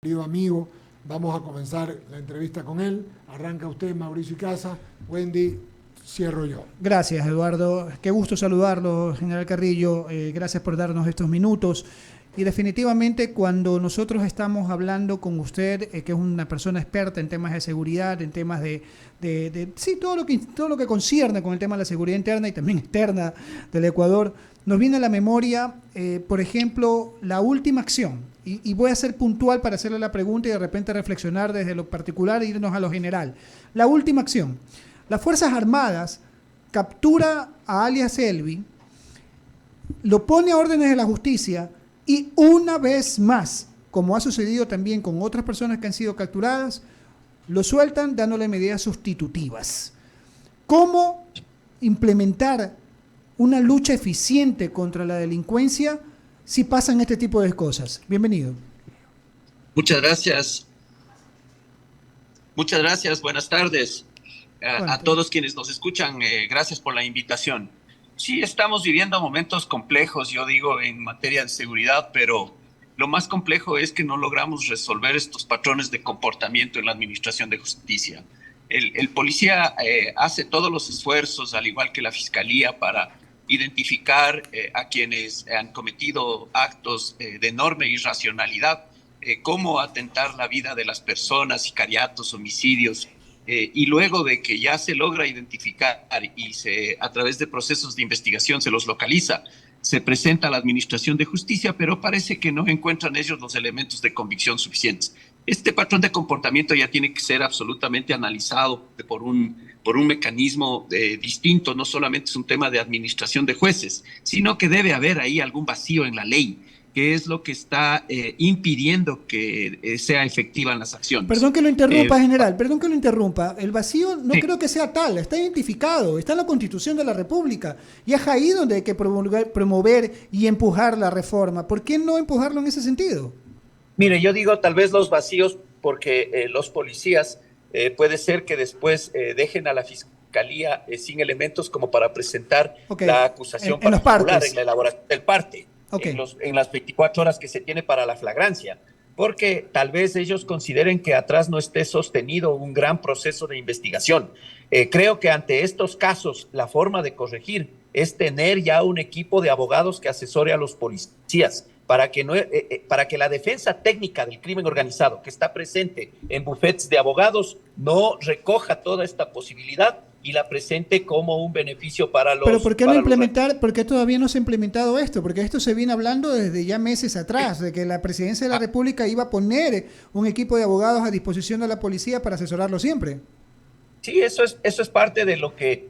Querido amigo, vamos a comenzar la entrevista con él. Arranca usted, Mauricio Icaza. Wendy, cierro yo. Gracias, Eduardo. Qué gusto saludarlo, general Carrillo. Gracias por darnos estos minutos. Y definitivamente cuando nosotros estamos hablando con usted, que es una persona experta en temas de seguridad, en temas sí, todo lo que concierne con el tema de la seguridad interna y también externa del Ecuador, nos viene a la memoria, por ejemplo, la última acción. Y voy a ser puntual para hacerle la pregunta y de repente reflexionar desde lo particular e irnos a lo general. La última acción. Las Fuerzas Armadas captura a alias Elvi, lo pone a órdenes de la justicia y una vez más, como ha sucedido también con otras personas que han sido capturadas, lo sueltan dándole medidas sustitutivas. ¿Cómo implementar una lucha eficiente contra la delincuencia si pasan este tipo de cosas? Bienvenido. Muchas gracias. Muchas gracias. Buenas tardes a todos quienes nos escuchan. Gracias por la invitación. Sí, estamos viviendo momentos complejos, yo digo, en materia de seguridad, pero lo más complejo es que no logramos resolver estos patrones de comportamiento en la administración de justicia. El policía hace todos los esfuerzos, al igual que la fiscalía, para identificar a quienes han cometido actos de enorme irracionalidad, cómo atentar la vida de las personas, sicariatos, homicidios, y luego de que ya se logra identificar y a través de procesos de investigación se los localiza, se presenta a la Administración de Justicia, pero parece que no encuentran ellos los elementos de convicción suficientes. Este patrón de comportamiento ya tiene que ser absolutamente analizado por un mecanismo distinto. No solamente es un tema de administración de jueces, sino que debe haber ahí algún vacío en la ley, que es lo que está impidiendo que sea efectiva en las acciones. Perdón que lo interrumpa, general, perdón que lo interrumpa. El vacío no creo que sea tal, está identificado, está en la Constitución de la República, y es ahí donde hay que promover y empujar la reforma. ¿Por qué no empujarlo en ese sentido? Mire, yo digo tal vez los vacíos porque los policías puede ser que después dejen a la fiscalía sin elementos como para presentar la acusación particular en la elaboración del parte. En las 24 horas que se tiene para la flagrancia, porque tal vez ellos consideren que atrás no esté sostenido un gran proceso de investigación. Creo que ante estos casos la forma de corregir es tener ya un equipo de abogados que asesore a los policías para que la defensa técnica del crimen organizado que está presente en bufetes de abogados no recoja toda esta posibilidad y la presente como un beneficio para los... Pero ¿por qué no implementar? ¿Por qué todavía no se ha implementado esto? Porque esto se viene hablando desde ya meses atrás, de que la Presidencia de la República iba a poner un equipo de abogados a disposición de la policía para asesorarlo siempre. Sí, eso es parte de lo que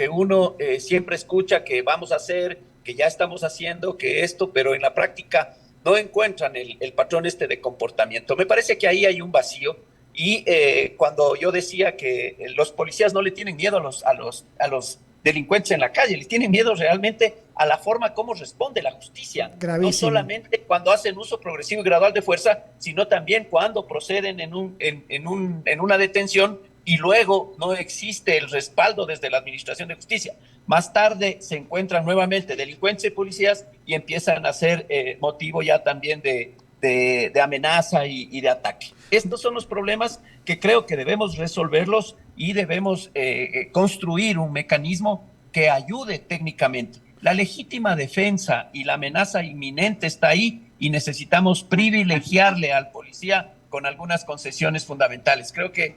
uno siempre escucha que vamos a hacer, que ya estamos haciendo, que esto, pero en la práctica no encuentran el patrón de comportamiento. Me parece que ahí hay un vacío. Y cuando yo decía que los policías no le tienen miedo a los delincuentes en la calle, les tienen miedo realmente a la forma como responde la justicia. Gravísimo. No solamente cuando hacen uso progresivo y gradual de fuerza, sino también cuando proceden en una detención y luego no existe el respaldo desde la Administración de Justicia. Más tarde se encuentran nuevamente delincuentes y policías y empiezan a ser motivo ya también de amenaza y de ataque. Estos son los problemas que creo que debemos resolverlos y debemos construir un mecanismo que ayude técnicamente. La legítima defensa y la amenaza inminente está ahí y necesitamos privilegiarle al policía con algunas concesiones fundamentales. Creo que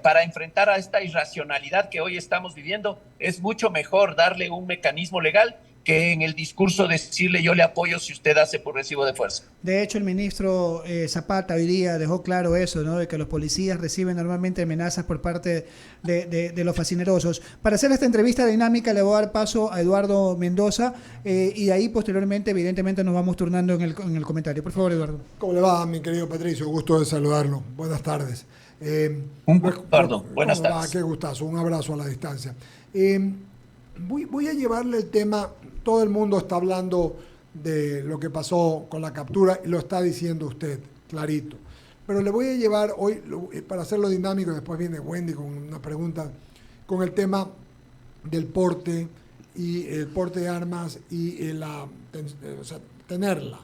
para enfrentar a esta irracionalidad que hoy estamos viviendo es mucho mejor darle un mecanismo legal que en el discurso decirle yo le apoyo si usted hace por recibo de fuerza. De hecho, el ministro Zapata hoy día dejó claro eso, ¿no? De que los policías reciben normalmente amenazas por parte de los fascinerosos. Para hacer esta entrevista dinámica le voy a dar paso a Eduardo Mendoza y de ahí posteriormente evidentemente nos vamos turnando en el comentario. Por favor, Eduardo. ¿Cómo le va, mi querido Patricio? Gusto de saludarlo. Buenas tardes. Buenas tardes. Qué gustazo, un abrazo a la distancia. Voy a llevarle el tema. Todo el mundo está hablando de lo que pasó con la captura y lo está diciendo usted, clarito. Pero le voy a llevar hoy, para hacerlo dinámico, después viene Wendy con una pregunta, con el tema del porte y el porte de armas y tenerla.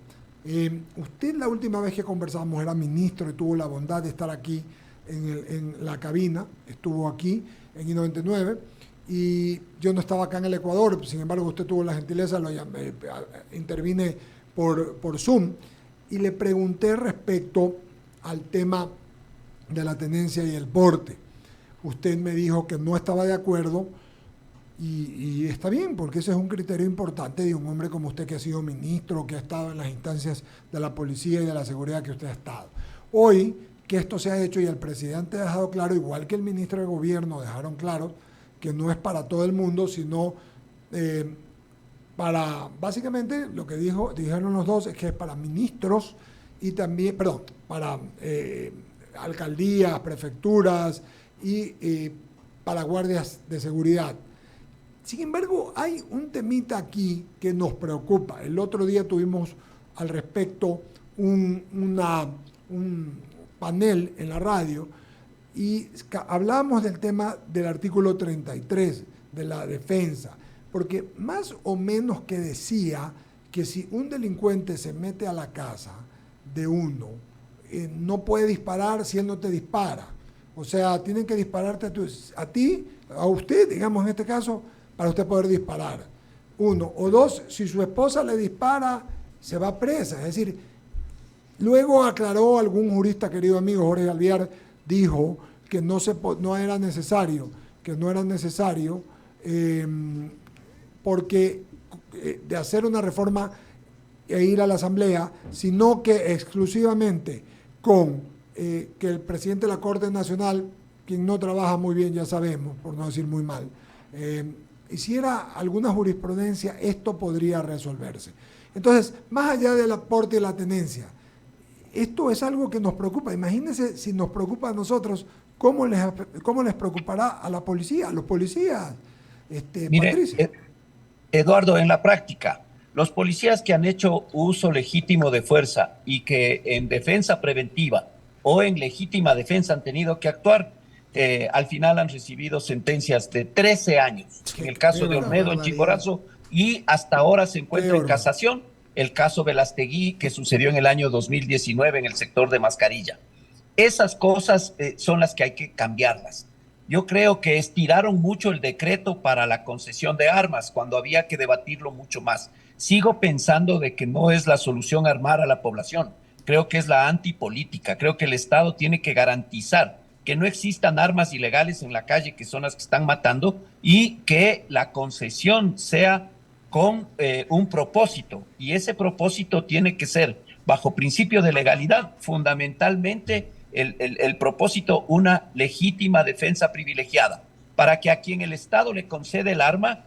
Usted la última vez que conversamos era ministro y tuvo la bondad de estar aquí en la cabina, estuvo aquí en I-99 y yo no estaba acá en el Ecuador, sin embargo usted tuvo la gentileza, intervine por Zoom y le pregunté respecto al tema de la tenencia y el porte. Usted me dijo que no estaba de acuerdo y está bien, porque ese es un criterio importante de un hombre como usted que ha sido ministro, que ha estado en las instancias de la policía y de la seguridad que usted ha estado. Hoy que esto se ha hecho y el presidente ha dejado claro, igual que el ministro de gobierno dejaron claro, que no es para todo el mundo, sino para, básicamente lo que dijeron los dos es que es para ministros y también, perdón, para alcaldías, prefecturas y para guardias de seguridad. Sin embargo, hay un temita aquí que nos preocupa. El otro día tuvimos al respecto un panel en la radio y hablamos del tema del artículo 33 de la defensa, porque más o menos que decía que si un delincuente se mete a la casa de uno, no puede disparar si él no te dispara. O sea, tienen que dispararte a ti, a usted, digamos en este caso, para usted poder disparar. Uno. O dos, si su esposa le dispara, se va presa. Es decir, luego aclaró algún jurista, querido amigo Jorge Alviar, dijo que no era necesario, porque de hacer una reforma e ir a la Asamblea, sino que exclusivamente con que el presidente de la Corte Nacional, quien no trabaja muy bien, ya sabemos, por no decir muy mal, hiciera alguna jurisprudencia, esto podría resolverse. Entonces, más allá del aporte y la tenencia, esto es algo que nos preocupa. Imagínense si nos preocupa a nosotros, ¿cómo les preocupará a la policía, a los policías? Mire, Patricia. Eduardo, en la práctica, los policías que han hecho uso legítimo de fuerza y que en defensa preventiva o en legítima defensa han tenido que actuar, al final han recibido sentencias de 13 años. En el caso de Olmedo, en Chimborazo, y hasta ahora se encuentra en casación el caso Velastegui, que sucedió en el año 2019 en el sector de Mascarilla. Esas cosas son las que hay que cambiarlas. Yo creo que estiraron mucho el decreto para la concesión de armas cuando había que debatirlo mucho más. Sigo pensando de que no es la solución armar a la población. Creo que es la antipolítica. Creo que el Estado tiene que garantizar que no existan armas ilegales en la calle, que son las que están matando, y que la concesión sea con un propósito. Y ese propósito tiene que ser bajo principio de legalidad, fundamentalmente el propósito, una legítima defensa privilegiada, para que a quien el Estado le concede el arma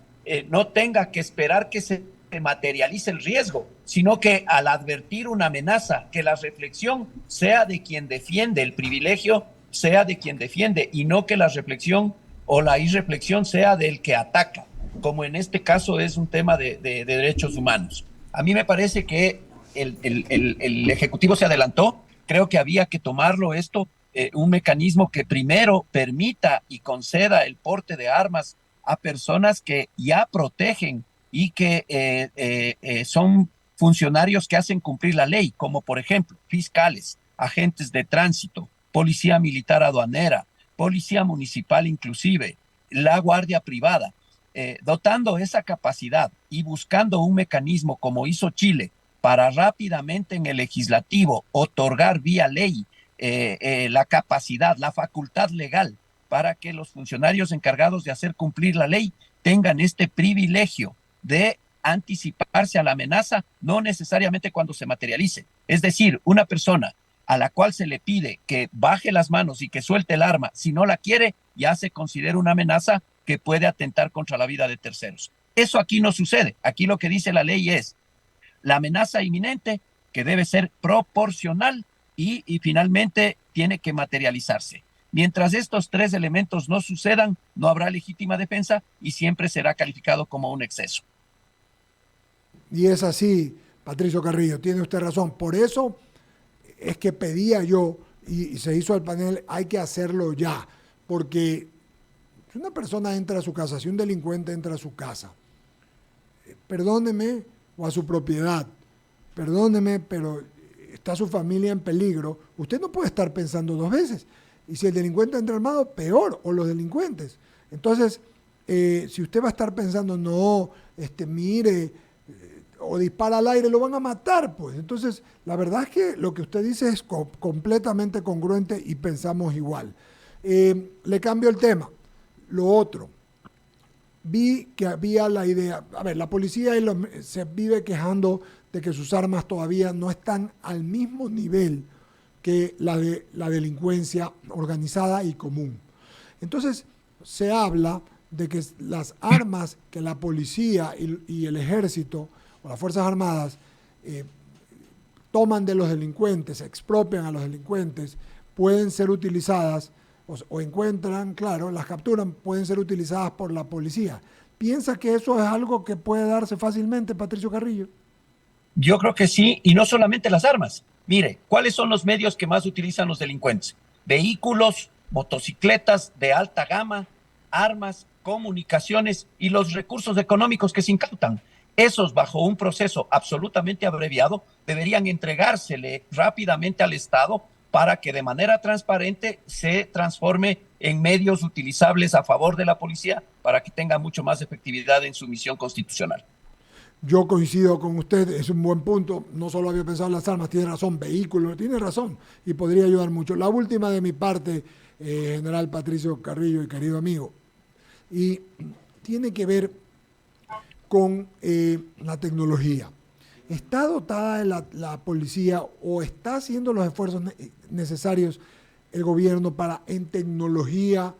no tenga que esperar que se materialice el riesgo, sino que al advertir una amenaza, que la reflexión sea de quien defiende el privilegio, sea de quien defiende, y no que la reflexión o la irreflexión sea del que ataca, como en este caso es un tema de derechos humanos. A mí me parece que el Ejecutivo se adelantó. Creo que había que tomarlo esto, un mecanismo que primero permita y conceda el porte de armas a personas que ya protegen y que son funcionarios que hacen cumplir la ley, como por ejemplo fiscales, agentes de tránsito, policía militar aduanera, policía municipal inclusive, la guardia privada, dotando esa capacidad y buscando un mecanismo como hizo Chile para rápidamente en el legislativo otorgar vía ley la capacidad, la facultad legal para que los funcionarios encargados de hacer cumplir la ley tengan este privilegio de anticiparse a la amenaza, no necesariamente cuando se materialice. Es decir, una persona a la cual se le pide que baje las manos y que suelte el arma, si no la quiere, ya se considera una amenaza que puede atentar contra la vida de terceros. Eso aquí no sucede. Aquí lo que dice la ley es la amenaza inminente, que debe ser proporcional y finalmente tiene que materializarse. Mientras estos tres elementos no sucedan, no habrá legítima defensa y siempre será calificado como un exceso. Y es así, Patricio Carrillo, tiene usted razón. Por eso es que pedía yo, y se hizo el panel, hay que hacerlo ya, porque si una persona entra a su casa, si un delincuente entra a su casa, perdóneme, o a su propiedad, perdóneme, pero está su familia en peligro, usted no puede estar pensando dos veces. Y si el delincuente entra armado, peor, o los delincuentes. Entonces, si usted va a estar pensando, no, mire, o dispara al aire, lo van a matar, pues. Entonces, la verdad es que lo que usted dice es completamente congruente y pensamos igual. Le cambio el tema. Lo otro, vi que había la idea, a ver, la policía se vive quejando de que sus armas todavía no están al mismo nivel que la de la delincuencia organizada y común. Entonces, se habla de que las armas que la policía y el ejército o las Fuerzas Armadas toman de los delincuentes, expropian a los delincuentes, pueden ser utilizadas o encuentran, claro, las capturan, pueden ser utilizadas por la policía. ¿Piensa que eso es algo que puede darse fácilmente, Patricio Carrillo? Yo creo que sí, y no solamente las armas. Mire, ¿cuáles son los medios que más utilizan los delincuentes? Vehículos, motocicletas de alta gama, armas, comunicaciones y los recursos económicos que se incautan. Esos, bajo un proceso absolutamente abreviado, deberían entregársele rápidamente al Estado para que de manera transparente se transforme en medios utilizables a favor de la policía para que tenga mucho más efectividad en su misión constitucional. Yo coincido con usted, es un buen punto. No solo había pensado en las armas, tiene razón, vehículos, tiene razón y podría ayudar mucho. La última de mi parte, general Patricio Carrillo y querido amigo, y tiene que ver con la tecnología. ¿Está dotada la policía o está haciendo los esfuerzos necesarios el gobierno para en tecnología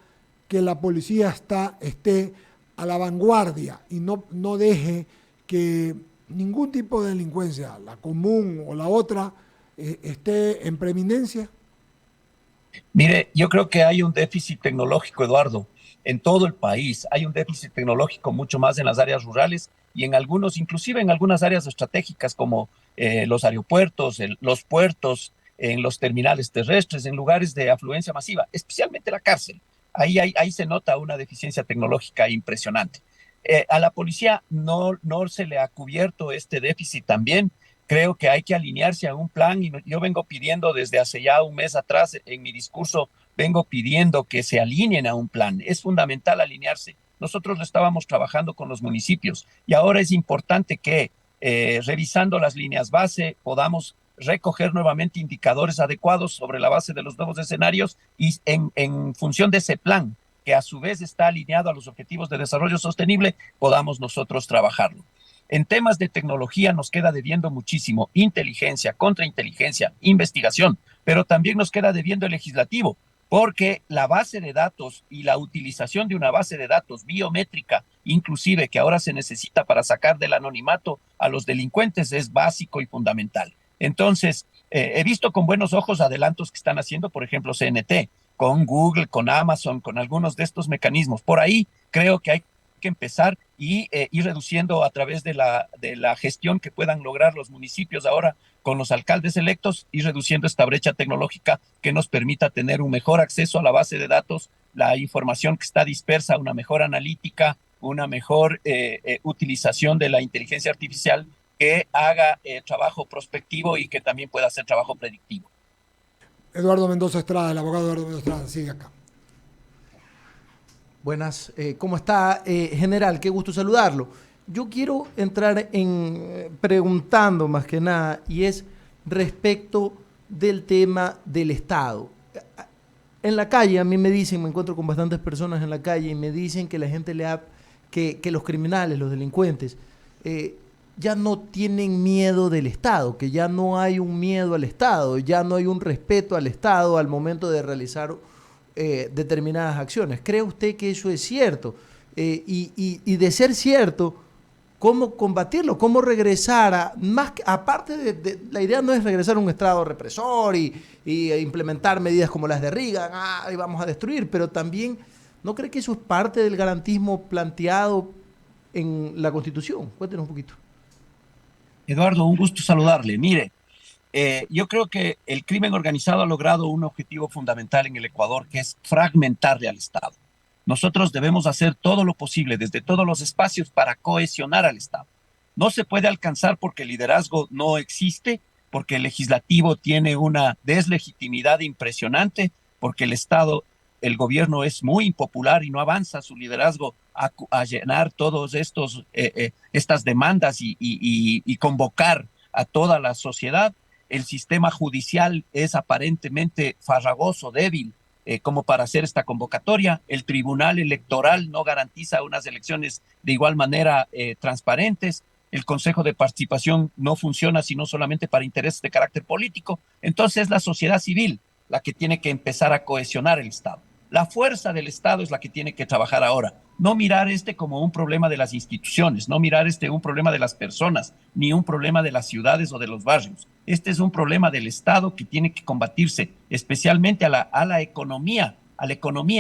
que la policía esté a la vanguardia y no deje que ningún tipo de delincuencia, la común o la otra, esté en preeminencia? Mire, yo creo que hay un déficit tecnológico, Eduardo, en todo el país. Hay un déficit tecnológico mucho más en las áreas rurales y en algunos, inclusive en algunas áreas estratégicas como los aeropuertos, los puertos, en los terminales terrestres, en lugares de afluencia masiva, especialmente la cárcel. Ahí se nota una deficiencia tecnológica impresionante. A la policía no se le ha cubierto este déficit también. Creo que hay que alinearse a un plan y yo vengo pidiendo desde hace ya un mes atrás en mi discurso, vengo pidiendo que se alineen a un plan. Es fundamental alinearse. Nosotros lo estábamos trabajando con los municipios y ahora es importante que revisando las líneas base podamos recoger nuevamente indicadores adecuados sobre la base de los nuevos escenarios y en función de ese plan, que a su vez está alineado a los objetivos de desarrollo sostenible, podamos nosotros trabajarlo. En temas de tecnología nos queda debiendo muchísimo inteligencia, contrainteligencia, investigación, pero también nos queda debiendo el legislativo, porque la base de datos y la utilización de una base de datos biométrica, inclusive que ahora se necesita para sacar del anonimato a los delincuentes, es básico y fundamental. Entonces, he visto con buenos ojos adelantos que están haciendo, por ejemplo, CNT, con Google, con Amazon, con algunos de estos mecanismos. Por ahí creo que hay que empezar y ir reduciendo a través de la gestión que puedan lograr los municipios ahora con los alcaldes electos y reduciendo esta brecha tecnológica que nos permita tener un mejor acceso a la base de datos, la información que está dispersa, una mejor analítica, una mejor utilización de la inteligencia artificial que haga trabajo prospectivo y que también pueda hacer trabajo predictivo. Eduardo Mendoza Estrada, el abogado Eduardo Mendoza Estrada, sigue acá. Buenas, ¿cómo está, general? Qué gusto saludarlo. Yo quiero entrar en preguntando más que nada, y es respecto del tema del Estado. En la calle, a mí me dicen, me encuentro con bastantes personas en la calle y me dicen que la gente que los criminales, los delincuentes, ya no tienen miedo del Estado, que ya no hay un miedo al Estado, ya no hay un respeto al Estado al momento de realizar determinadas acciones. ¿Cree usted que eso es cierto? Y de ser cierto, ¿cómo combatirlo? ¿Cómo regresar a más? Aparte de la idea no es regresar a un Estado represor y implementar medidas como las de Reagan, y vamos a destruir, pero también, ¿no cree que eso es parte del garantismo planteado en la Constitución? Cuéntenos un poquito. Eduardo, un gusto saludarle. Mire, yo creo que el crimen organizado ha logrado un objetivo fundamental en el Ecuador, que es fragmentarle al Estado. Nosotros debemos hacer todo lo posible desde todos los espacios para cohesionar al Estado. No se puede alcanzar porque el liderazgo no existe, porque el legislativo tiene una deslegitimidad impresionante, porque el Estado, el gobierno es muy impopular y no avanza su liderazgo a llenar todos estas demandas y convocar a toda la sociedad. El sistema judicial es aparentemente farragoso, débil, como para hacer esta convocatoria. El Tribunal Electoral no garantiza unas elecciones de igual manera transparentes. El Consejo de Participación no funciona sino solamente para intereses de carácter político. Entonces es la sociedad civil la que tiene que empezar a cohesionar el Estado. La fuerza del Estado es la que tiene que trabajar ahora. No mirar como un problema de las instituciones, no mirar un problema de las personas, ni un problema de las ciudades o de los barrios. Este es un problema del Estado que tiene que combatirse, especialmente a la economía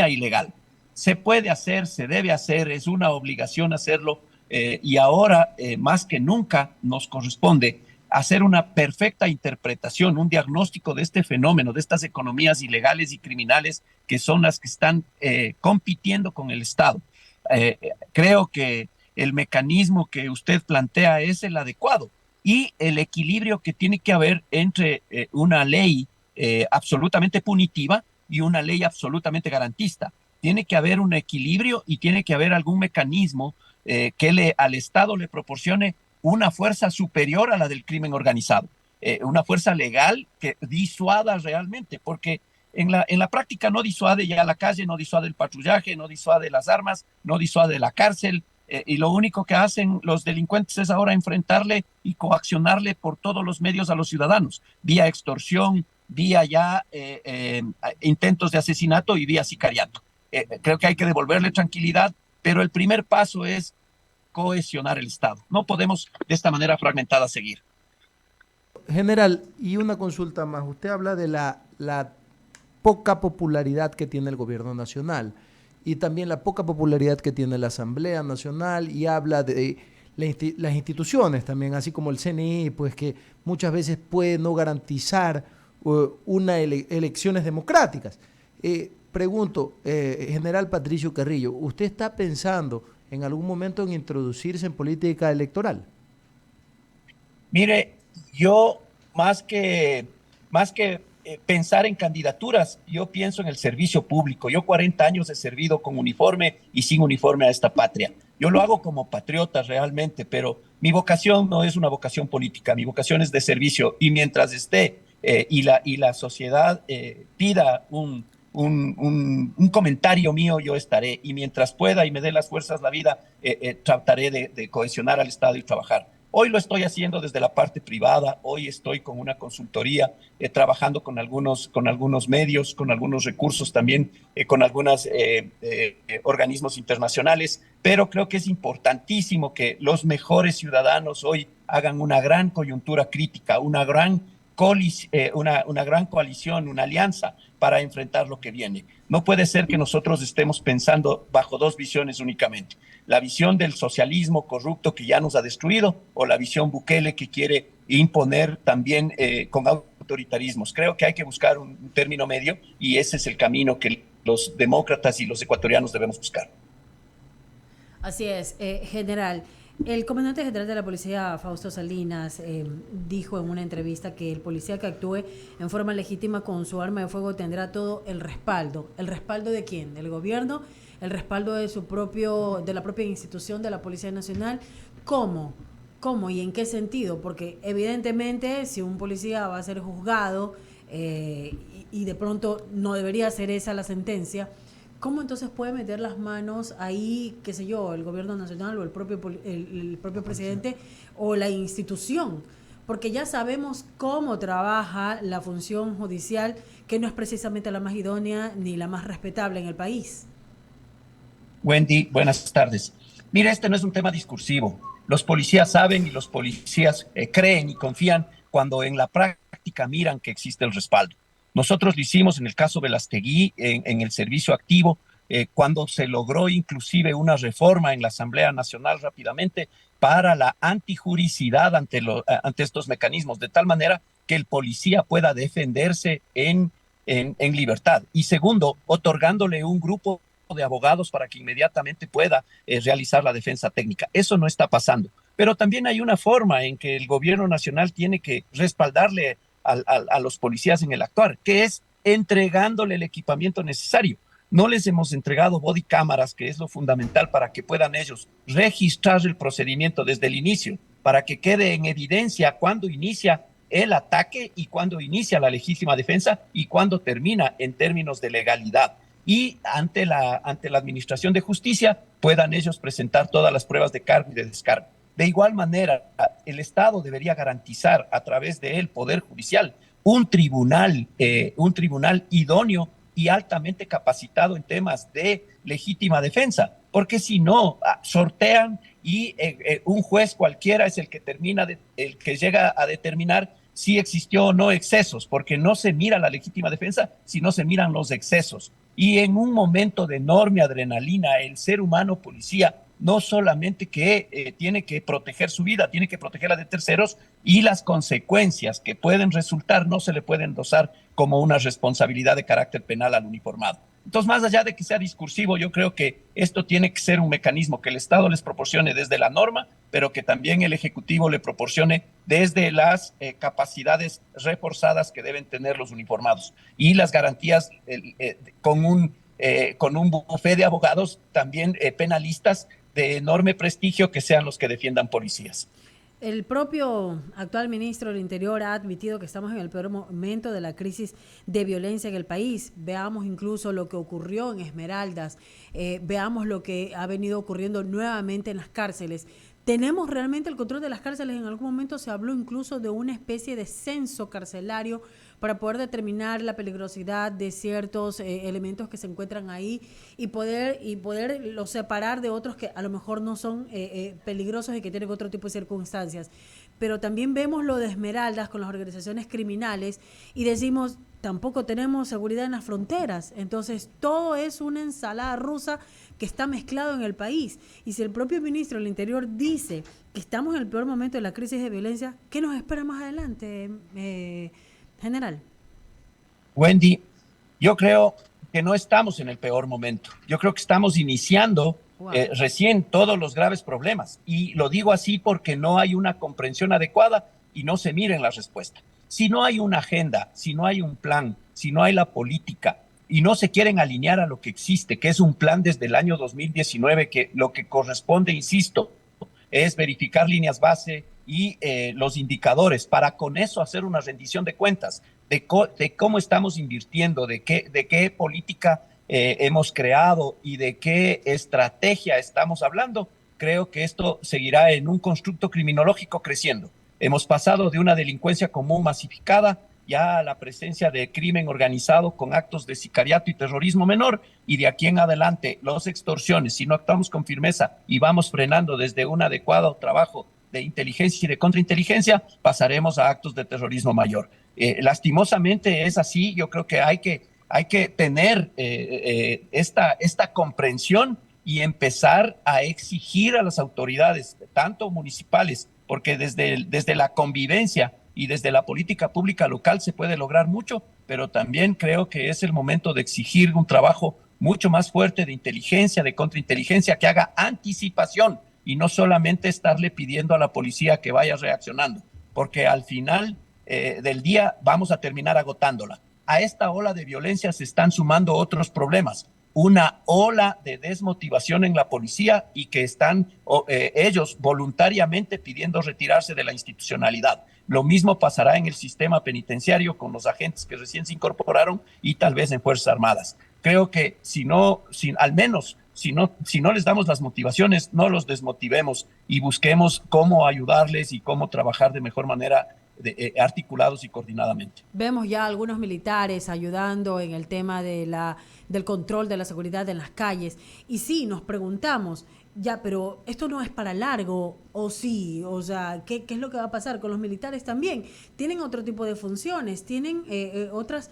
ilegal. Se puede hacer, se debe hacer, es una obligación hacerlo, y ahora, más que nunca, nos corresponde hacer una perfecta interpretación, un diagnóstico de este fenómeno, de estas economías ilegales y criminales que son las que están compitiendo con el Estado. Creo que el mecanismo que usted plantea es el adecuado y el equilibrio que tiene que haber entre una ley absolutamente punitiva y una ley absolutamente garantista. Tiene que haber un equilibrio y tiene que haber algún mecanismo que al Estado le proporcione una fuerza superior a la del crimen organizado, una fuerza legal que disuada realmente, porque en la práctica no disuade ya la calle, no disuade el patrullaje, no disuade las armas, no disuade la cárcel, y lo único que hacen los delincuentes es ahora enfrentarle y coaccionarle por todos los medios a los ciudadanos, vía extorsión, vía ya intentos de asesinato y vía sicariato. Creo que hay que devolverle tranquilidad, pero el primer paso es cohesionar el Estado. No podemos de esta manera fragmentada seguir. General, y una consulta más. Usted habla de la poca popularidad que tiene el gobierno nacional y también la poca popularidad que tiene la Asamblea Nacional, y habla de las instituciones también, así como el CNI, pues que muchas veces puede no garantizar elecciones democráticas. Pregunto, General Patricio Carrillo, ¿usted está pensando en algún momento en introducirse en política electoral? Mire, yo más que pensar en candidaturas, yo pienso en el servicio público. Yo 40 años he servido con uniforme y sin uniforme a esta patria. Yo lo hago como patriota realmente, pero mi vocación no es una vocación política, mi vocación es de servicio, y mientras esté y la sociedad pida un comentario mío, yo estaré, y mientras pueda y me dé las fuerzas la vida, trataré de cohesionar al Estado y trabajar. Hoy lo estoy haciendo desde la parte privada, hoy estoy con una consultoría, trabajando con algunos medios, con algunos recursos también, con algunos organismos internacionales, pero creo que es importantísimo que los mejores ciudadanos hoy hagan una gran coyuntura crítica, una gran coalición, una alianza para enfrentar lo que viene. No puede ser que nosotros estemos pensando bajo dos visiones únicamente: la visión del socialismo corrupto que ya nos ha destruido, o la visión Bukele que quiere imponer también con autoritarismos. Creo que hay que buscar un término medio, y ese es el camino que los demócratas y los ecuatorianos debemos buscar. Así es, general. El comandante general de la policía, Fausto Salinas, dijo en una entrevista que el policía que actúe en forma legítima con su arma de fuego tendrá todo el respaldo. ¿El respaldo de quién? ¿Del gobierno? ¿El respaldo de la propia institución de la Policía Nacional? ¿Cómo y en qué sentido? Porque evidentemente si un policía va a ser juzgado y de pronto no debería ser esa la sentencia, ¿cómo entonces puede meter las manos ahí, qué sé yo, el gobierno nacional o el propio presidente o la institución? Porque ya sabemos cómo trabaja la función judicial, que no es precisamente la más idónea ni la más respetable en el país. Wendy, buenas tardes. Mira, este no es un tema discursivo. Los policías saben y los policías creen y confían cuando en la práctica miran que existe el respaldo. Nosotros lo hicimos en el caso Velastegui, en el servicio activo, cuando se logró inclusive una reforma en la Asamblea Nacional rápidamente para la antijuricidad ante estos mecanismos, de tal manera que el policía pueda defenderse en libertad. Y segundo, otorgándole un grupo de abogados para que inmediatamente pueda realizar la defensa técnica. Eso no está pasando. pero también hay una forma en que el gobierno nacional tiene que respaldarle a los policías en el actuar, que es entregándole el equipamiento necesario. No les hemos entregado body cámaras, que es lo fundamental para que puedan ellos registrar el procedimiento desde el inicio, para que quede en evidencia cuándo inicia el ataque y cuándo inicia la legítima defensa y cuándo termina en términos de legalidad. Y ante la Administración de Justicia puedan ellos presentar todas las pruebas de cargo y de descargo. De igual manera, el Estado debería garantizar a través del Poder Judicial un tribunal idóneo y altamente capacitado en temas de legítima defensa, porque si no, sortean y un juez cualquiera es el que el que llega a determinar si existió o no excesos, porque no se mira la legítima defensa, sino se miran los excesos. Y en un momento de enorme adrenalina, el ser humano policía no solamente que tiene que proteger su vida, tiene que proteger la de terceros, y las consecuencias que pueden resultar no se le pueden dosar como una responsabilidad de carácter penal al uniformado. Entonces, más allá de que sea discursivo, yo creo que esto tiene que ser un mecanismo que el Estado les proporcione desde la norma, pero que también el Ejecutivo le proporcione desde las capacidades reforzadas que deben tener los uniformados y las garantías con un bufete de abogados también penalistas de enorme prestigio que sean los que defiendan policías. El propio actual ministro del Interior ha admitido que estamos en el peor momento de la crisis de violencia en el país. Veamos incluso lo que ocurrió en Esmeraldas, veamos lo que ha venido ocurriendo nuevamente en las cárceles. ¿Tenemos realmente el control de las cárceles? En algún momento se habló incluso de una especie de censo carcelario para poder determinar la peligrosidad de ciertos elementos que se encuentran ahí y poderlos separar de otros que a lo mejor no son peligrosos y que tienen otro tipo de circunstancias. Pero también vemos lo de Esmeraldas con las organizaciones criminales y decimos, tampoco tenemos seguridad en las fronteras. Entonces, todo es una ensalada rusa que está mezclado en el país. Y si el propio ministro del Interior dice que estamos en el peor momento de la crisis de violencia, ¿qué nos espera más adelante, general? Wendy, yo creo que no estamos en el peor momento. Yo creo que estamos iniciando recién todos los graves problemas. Y lo digo así porque no hay una comprensión adecuada y no se miren las respuestas. Si no hay una agenda, si no hay un plan, si no hay la política y no se quieren alinear a lo que existe, que es un plan desde el año 2019, que lo que corresponde, insisto, es verificar líneas base y los indicadores para con eso hacer una rendición de cuentas de cómo estamos invirtiendo, de qué política hemos creado y de qué estrategia estamos hablando. Creo que esto seguirá en un constructo criminológico creciendo. Hemos pasado de una delincuencia común masificada ya a la presencia de crimen organizado con actos de sicariato y terrorismo menor, y de aquí en adelante las extorsiones, si no actuamos con firmeza y vamos frenando desde un adecuado trabajo de inteligencia y de contrainteligencia, pasaremos a actos de terrorismo mayor. Lastimosamente es así. Yo creo que hay que tener esta comprensión y empezar a exigir a las autoridades, tanto municipales, porque desde la convivencia y desde la política pública local se puede lograr mucho, pero también creo que es el momento de exigir un trabajo mucho más fuerte de inteligencia, de contrainteligencia, que haga anticipación y no solamente estarle pidiendo a la policía que vaya reaccionando, porque al final del día vamos a terminar agotándola. A esta ola de violencia se están sumando otros problemas. Una ola de desmotivación en la policía y que están ellos voluntariamente pidiendo retirarse de la institucionalidad. Lo mismo pasará en el sistema penitenciario con los agentes que recién se incorporaron y tal vez en Fuerzas Armadas. Creo que si no les damos las motivaciones, no los desmotivemos y busquemos cómo ayudarles y cómo trabajar de mejor manera, articulados y coordinadamente. Vemos ya algunos militares ayudando en el tema del control de la seguridad en las calles. Y sí, nos preguntamos, ya, pero esto no es para largo, o sí, o sea, ¿qué es lo que va a pasar con los militares también? Tienen otro tipo de funciones, tienen otros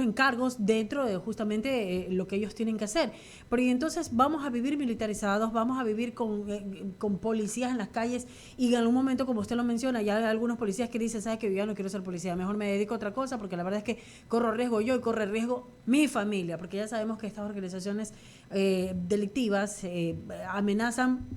encargos dentro de justamente lo que ellos tienen que hacer. Porque entonces vamos a vivir militarizados, vamos a vivir con policías en las calles, y en algún momento, como usted lo menciona, ya hay algunos policías que dicen, ¿sabes qué? Yo ya no quiero ser policía, mejor me dedico a otra cosa, porque la verdad es que corro riesgo yo y corre riesgo mi familia, porque ya sabemos que estas organizaciones delictivas amenazan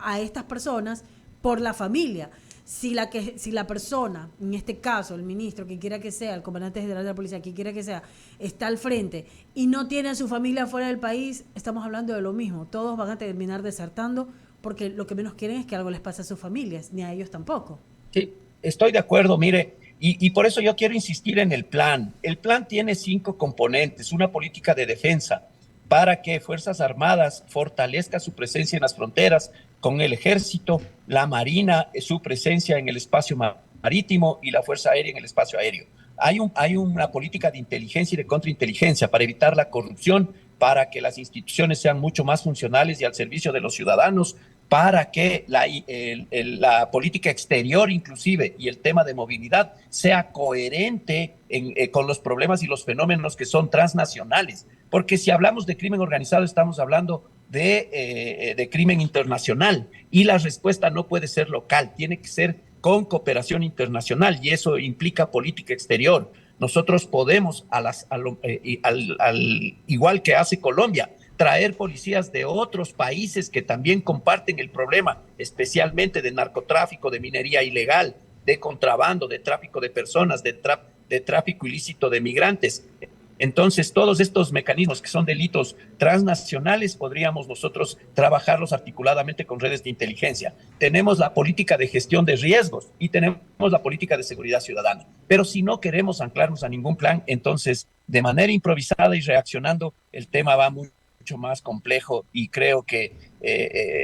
a estas personas por la familia. Si la persona, en este caso el ministro, que quiera que sea, el comandante general de la policía, que quiera que sea, está al frente y no tiene a su familia fuera del país, estamos hablando de lo mismo. Todos van a terminar desertando porque lo que menos quieren es que algo les pase a sus familias, ni a ellos tampoco. Sí, estoy de acuerdo, mire, y por eso yo quiero insistir en el plan. El plan tiene 5 componentes: una política de defensa para que Fuerzas Armadas fortalezca su presencia en las fronteras con el Ejército, la Marina, su presencia en el espacio marítimo y la Fuerza Aérea en el espacio aéreo. Hay una política de inteligencia y de contrainteligencia para evitar la corrupción, para que las instituciones sean mucho más funcionales y al servicio de los ciudadanos, para que la política exterior inclusive y el tema de movilidad sea coherente con los problemas y los fenómenos que son transnacionales. Porque si hablamos de crimen organizado, estamos hablando de crimen internacional, y la respuesta no puede ser local, tiene que ser con cooperación internacional, y eso implica política exterior. Nosotros podemos, igual que hace Colombia, traer policías de otros países que también comparten el problema, especialmente de narcotráfico, de minería ilegal, de contrabando, de tráfico de personas, de tráfico ilícito de migrantes. Entonces, todos estos mecanismos que son delitos transnacionales podríamos nosotros trabajarlos articuladamente con redes de inteligencia. Tenemos la política de gestión de riesgos y tenemos la política de seguridad ciudadana. Pero si no queremos anclarnos a ningún plan, entonces, de manera improvisada y reaccionando, el tema va mucho más complejo, y creo que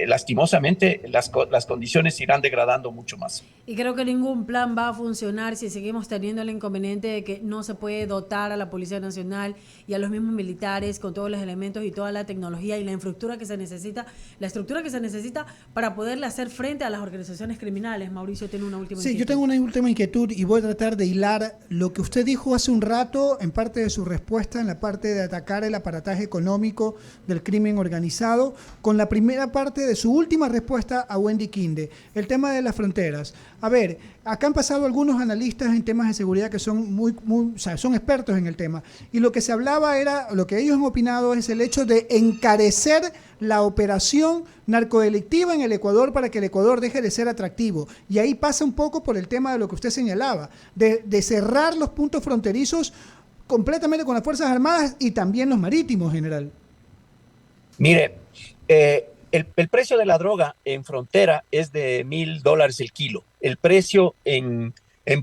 lastimosamente las condiciones irán degradando mucho más. Y creo que ningún plan va a funcionar si seguimos teniendo el inconveniente de que no se puede dotar a la Policía Nacional y a los mismos militares con todos los elementos y toda la tecnología y la estructura que se necesita para poderle hacer frente a las organizaciones criminales. Mauricio tiene una última inquietud. Sí, yo tengo una última inquietud y voy a tratar de hilar lo que usted dijo hace un rato en parte de su respuesta, en la parte de atacar el aparataje económico del crimen organizado, con la primera parte de su última respuesta a Wendy Quinde, el tema de las fronteras. A ver, acá han pasado algunos analistas en temas de seguridad que son son expertos en el tema, y lo que se hablaba era, lo que ellos han opinado es el hecho de encarecer la operación narcodelictiva en el Ecuador para que el Ecuador deje de ser atractivo, y ahí pasa un poco por el tema de lo que usted señalaba, de cerrar los puntos fronterizos completamente con las Fuerzas Armadas y también los marítimos, general. Mire, el precio de la droga en frontera es de $1,000 el kilo. El precio en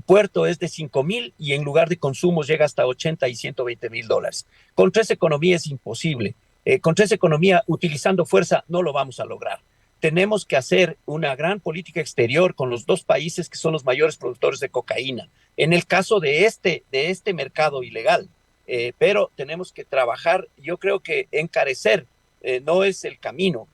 puerto es de 5,000, y en lugar de consumos llega hasta 80 y $120,000. Contra esa economía es imposible. Contra esa economía, utilizando fuerza, no lo vamos a lograr. Tenemos que hacer una gran política exterior con los 2 países que son los mayores productores de cocaína. En el caso de este mercado ilegal, pero tenemos que trabajar. Yo creo que encarecer no es el camino.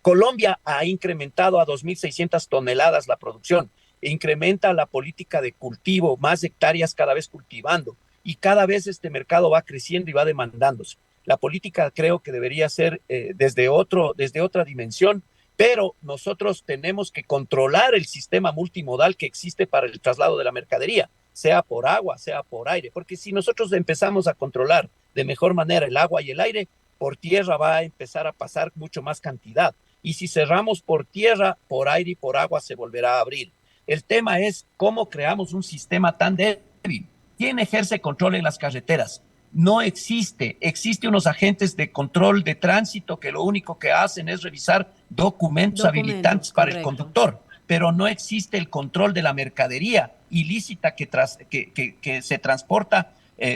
Colombia ha incrementado a 2.600 toneladas la producción, incrementa la política de cultivo, más hectáreas cada vez cultivando, y cada vez este mercado va creciendo y va demandándose. La política creo que debería ser desde otra dimensión, pero nosotros tenemos que controlar el sistema multimodal que existe para el traslado de la mercadería, sea por agua, sea por aire, porque si nosotros empezamos a controlar de mejor manera el agua y el aire, por tierra va a empezar a pasar mucho más cantidad. Y si cerramos por tierra, por aire y por agua se volverá a abrir. El tema es cómo creamos un sistema tan débil. ¿Quién ejerce control en las carreteras? No existe. Existen unos agentes de control de tránsito que lo único que hacen es revisar documentos habilitantes para el conductor, pero no existe el control de la mercadería ilícita que se transporta,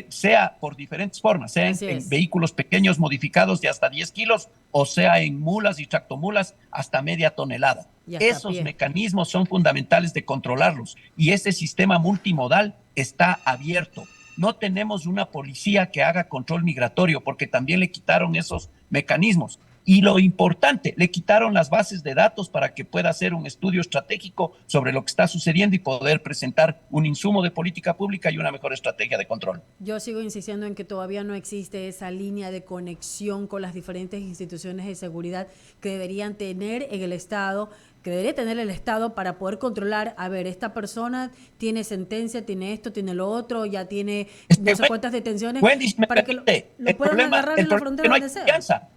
sea por diferentes formas, sea en vehículos pequeños modificados de hasta 10 kilos, o sea en mulas y tractomulas hasta media tonelada. Esos mecanismos son fundamentales de controlarlos, y ese sistema multimodal está abierto. No tenemos una policía que haga control migratorio porque también le quitaron esos mecanismos. Y lo importante, le quitaron las bases de datos para que pueda hacer un estudio estratégico sobre lo que está sucediendo y poder presentar un insumo de política pública y una mejor estrategia de control. Yo sigo insistiendo en que todavía no existe esa línea de conexión con las diferentes instituciones de seguridad que deberían tener en el Estado, que debería tener el Estado para poder controlar, a ver, esta persona tiene sentencia, tiene esto, tiene lo otro, ya tiene no sé cuántas detenciones, para que lo puedan agarrar en la frontera donde sea.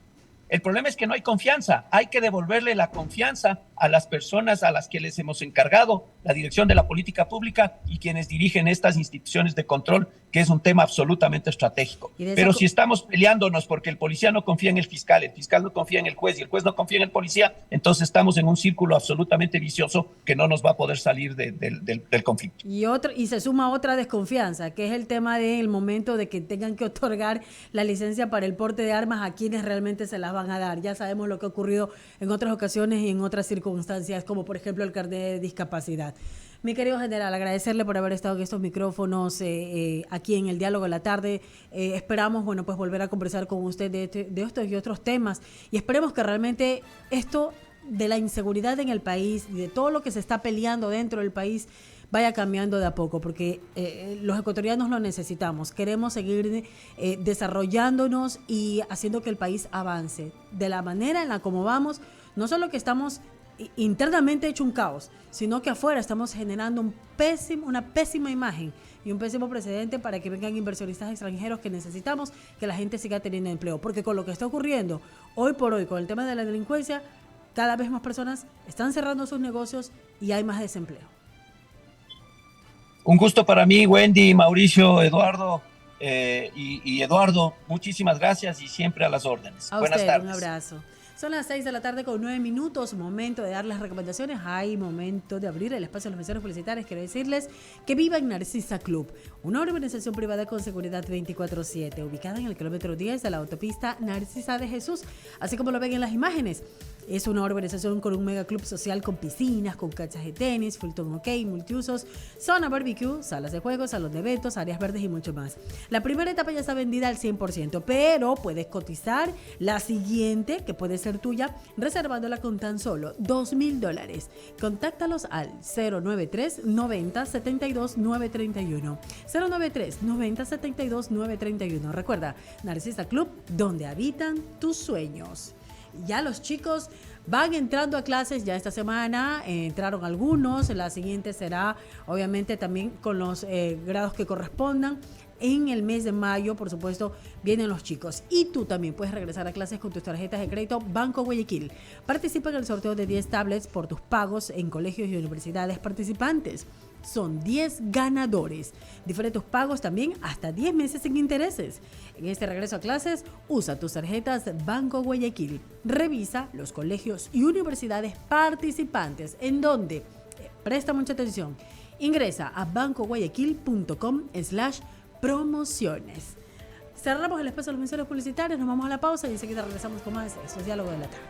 El problema es que no hay confianza. Hay que devolverle la confianza a las personas a las que les hemos encargado la dirección de la política pública y quienes dirigen estas instituciones de control, que es un tema absolutamente estratégico. Pero si estamos peleándonos porque el policía no confía en el fiscal no confía en el juez y el juez no confía en el policía, entonces estamos en un círculo absolutamente vicioso que no nos va a poder salir del conflicto. Y se suma otra desconfianza, que es el tema del momento de que tengan que otorgar la licencia para el porte de armas a quienes realmente se las van a dar. Ya sabemos lo que ha ocurrido en otras ocasiones y en otras circunstancias, como por ejemplo el carnet de discapacidad. Mi querido general, agradecerle por haber estado en estos micrófonos aquí en el Diálogo de la Tarde. Esperamos, bueno, pues volver a conversar con usted de estos y otros temas y esperemos que realmente esto de la inseguridad en el país y de todo lo que se está peleando dentro del país vaya cambiando de a poco, porque los ecuatorianos lo necesitamos. Queremos seguir desarrollándonos y haciendo que el país avance. De la manera en la como vamos, no solo que estamos internamente hecho un caos, sino que afuera estamos generando una pésima imagen y un pésimo precedente para que vengan inversionistas extranjeros que necesitamos que la gente siga teniendo empleo. Porque con lo que está ocurriendo hoy por hoy, con el tema de la delincuencia, cada vez más personas están cerrando sus negocios y hay más desempleo. Un gusto para mí, Wendy, Mauricio, Eduardo y Eduardo. Muchísimas gracias y siempre a las órdenes. Buenas tardes. Un abrazo. Son las 6:09 p.m, momento de dar las recomendaciones. Hay momento de abrir el espacio a los mensajes publicitarios. Quiero decirles que viva en Narcisa Club, una organización privada con seguridad 24/7, ubicada en el kilómetro 10 de la autopista Narcisa de Jesús, así como lo ven en las imágenes. Es una urbanización con un mega club social con piscinas, con canchas de tenis, Fulton OK, multiusos, zona barbecue, salas de juegos, salón de eventos, áreas verdes y mucho más. La primera etapa ya está vendida al 100%, pero puedes cotizar la siguiente, que puede ser tuya, reservándola con tan solo $2,000. Contáctalos al 093 90 72 931. 093 90 72 931. Recuerda, Narcisa Club, donde habitan tus sueños. Ya los chicos van entrando a clases ya esta semana, entraron algunos, la siguiente será obviamente también con los grados que correspondan. En el mes de mayo, por supuesto, vienen los chicos. Y tú también puedes regresar a clases con tus tarjetas de crédito Banco Guayaquil. Participa en el sorteo de 10 tablets por tus pagos en colegios y universidades participantes. Son 10 ganadores. Diferentes pagos también hasta 10 meses sin intereses. En este regreso a clases, usa tus tarjetas Banco Guayaquil. Revisa los colegios y universidades participantes. ¿En dónde? Presta mucha atención. Ingresa a bancoguayaquil.com/promociones. Cerramos el espacio de los mensajes publicitarios, nos vamos a la pausa y enseguida regresamos con más de estos Diálogos de la Tarde.